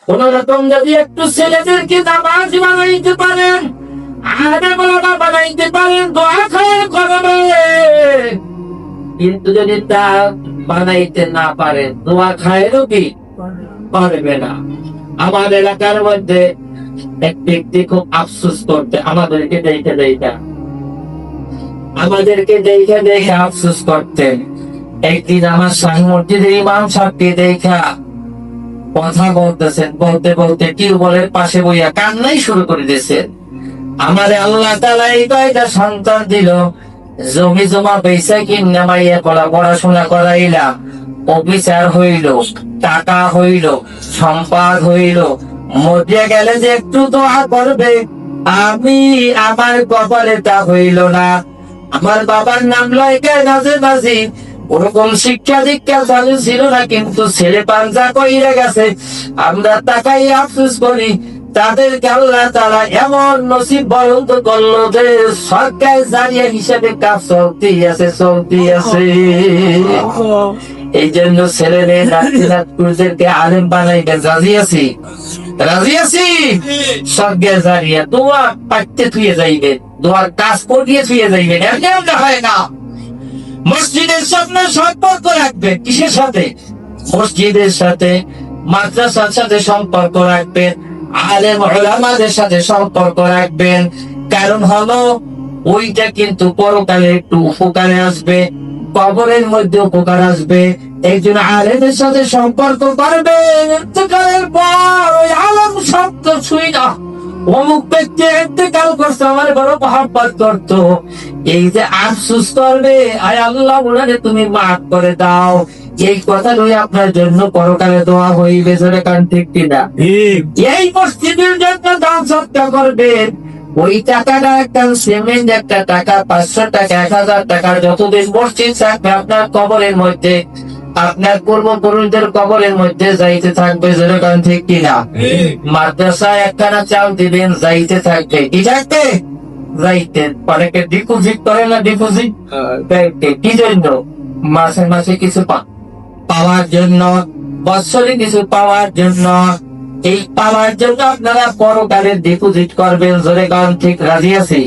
কোন রকম যদি একটু ছেলেদেরকে নামাজি বানাইতে পারেন, আলেম ওলামা বানাইতে পারেন, দোয়া খায়ের করবে। কিন্তু যদি তা বানাইতে না পারেন, দোয়া খায়েরও কি পারবে না। আমার এলাকার মধ্যে এক ব্যক্তি খুব আফসোস করতে আমাদেরকে দেখে আফসোস করতেন। একদিন আমার শাহী মসজিদের ইমাম সাহেবকে দেখা কথা বলতেছেন, বলতে বলতে টিউবওয়েলের পাশে বইয়া কান্নাই শুরু করে দিয়েছেন। আমারে আল্লাহ তাআলা এই কয়টা সন্তান দিল, জমি জমা পয়সা কিনে মাইয়া পড়াশোনা করাইলাম, অফিসার হইল, টাকা হইল, সম্পদ হইল, মরিয়া গেলে যে একটু দোয়া করবে, আমি আমার কপালে তা হইল না। আমার বাবার নাম লয় নাজি, ওরকম শিক্ষা দীক্ষা চালু ছিল না, কিন্তু ছেলে পাঞ্জা কইরা গেছে। আমরা তাকাই আফসোস করি, তাদেরকে আল্লাহ তাআলা এমন নসিব বরন্ত করলো যে সরকার জারিয়া হিসেবে কাজ চলতেই আছে। এই জন্য ছেলে মেয়ে নাতিদেরকে আলেম বানাইবেন। রাজি আছি সরকার জারিয়া দোয়া পাইতে থুয়ে যাইবে, দোয়ার কাজ করিয়ে থুয়ে যাইবেন, এমনি হয় না। মসজিদের সামনে সম্পর্ক রাখবেন, কিসের সাথে? মসজিদের সাথে, মাদ্রাসার সাথে সম্পর্ক রাখবেন, আলেম ওলামাদের সাথে সম্পর্ক রাখবেন। কারণ হলো ওইটা কিন্তু পরকালে একটু উপকারে আসবে, কবরের মধ্যে উপকার আসবে। একজন আলেমের সাথে সম্পর্ক করবেন, ইন্তেকালের পর ওই আলেম শব্দ ছুঁই না, অমুক ব্যক্তি ইন্তেকাল করছে, আমার বড় মহব্বত করতো, এই যে আফসোস করবে, আয় আল্লাহ ওনারে তুমি মাফ করে দাও, এই কথা লই আপনার জন্য পরকালে দোয়া হইবে। জোরে কান ঠিক কিনা? এই মসজিদের জন্য দান সৎকার করবেন, ওই টাকাটা একটা সিমেন্ট, একটা টাকা 500 টাকা, 1000 টাকার যতদিন মসজিদ থাকবে আপনার কবরের মধ্যে, আপনার পূর্বপুরুষদের কবরের মধ্যে যাইতে থাকবে। জোরে কান ঠিক কিনা? মাদ্রাসায় একখানা চাল দিবেন, যাইতে থাকবে, কি থাকবে? যাইতে। অনেকে ডিপোজিট করে না, ডিপোজিট ব্যাংকে, কি জন্য? মাসে মাসে কিছু পাওয়ার জন্য, বৎসরে কিছু পাওয়ার জন্য। এই পাওয়ার জন্য আপনারা পরকালে ডিপোজিট করবেন। জোরে কান ঠিক? রাজি আছি?